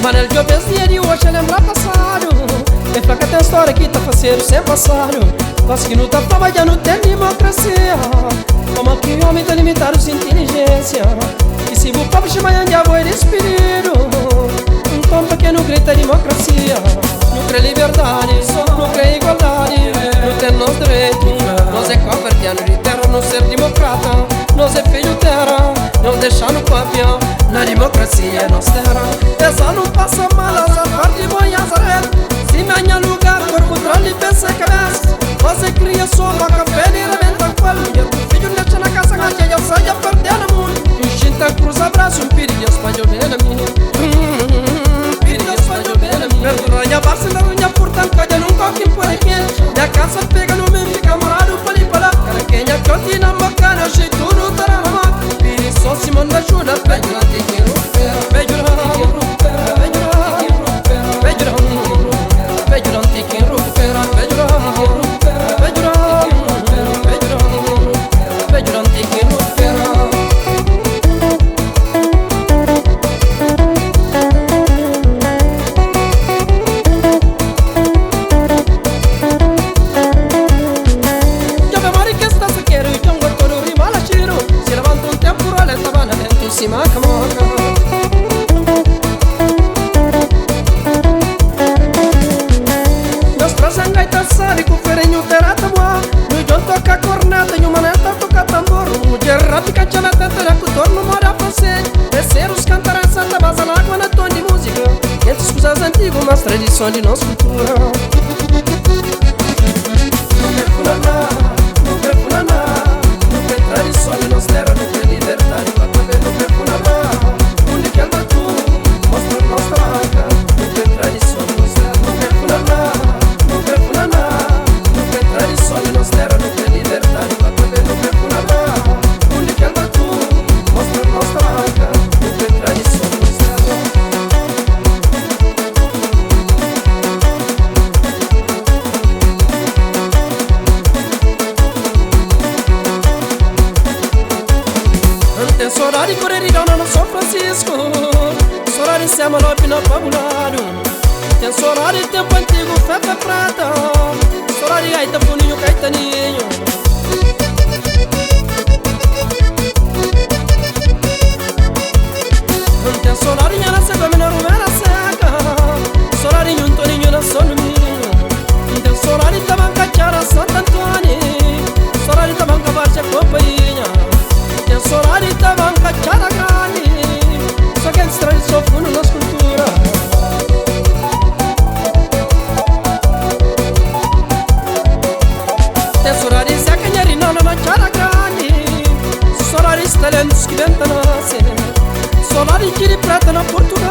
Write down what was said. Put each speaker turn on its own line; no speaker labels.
Manel de obesia de hoje lembra passado. Tem placa, tem história que tá faceiro sem passado. Mas que não tá trabalhando tem democracia. Como que o homem tá limitado sem inteligência. E se o povo chama de avô ele espírito. Um tom pequeno grita democracia. Não crê liberdade, não crê igualdade. Não tem nos direitos. Nós é covardiano de terra, não ser democrata. Nós é filho terra, não deixar no papel. Na democracia é nossa terra. Essa não passa mal, essa parte de Bonhazaré. Se ganha lugar, por controle, pensa cabeça. Você cria só uma café e rebenta com a mulher. O filho nasce na casa, a tia sai a perder a mão. Enxinta, cruza abraço, um pedido para eu ver a minha. Pedido para eu ver a minha. Perdura, a barça da unha, portanto, eu nunca vim por aqui. Minha casa pega no mesmo, fica morado, pali para lá. Cara, quem é que eu tinha na bacana, achei tudo, tá na mão. Pedi só se manda ajuda, pede lá, tem que romper. Pede lá, pede lá, pede lá, pede lá, tem que romper. Pede lá. Mas tradição de nossa cultura. Não quer fulaná, não quer fulaná. Não quer tradição de nossa terra, não quer liberdade. Pra poder não quer fulaná. Onde quer batu, mostra nossa marca. Não quer tradição de nossa terra, não quer fulaná. Não quer fulaná. Não quer tradição de nossa terra, não quer liberdade. Pra poder não quer fulaná. Onde quer batu, mostra nossa marca. Não quer tradição de nossa terra. Tem sorari correrirão no São Francisco. Sorari sema lopi no fabulado. Tem sorari tempo antigo, fefe prata. Sorari gaita funinho, caetaninho. Tem sorari na seca, menor era seca. Sorari um toninho na soninho. Tem sorari tabanca chara Santo Antônio. Sorari tabanca varcha companhia. Tem sorari tabanca chara grande. Só que antes traz só fundo nas culturas. Tem sorari seca nherina na chara grande. Sorari talentos que venta nasce. Sorari de prata na Portugal.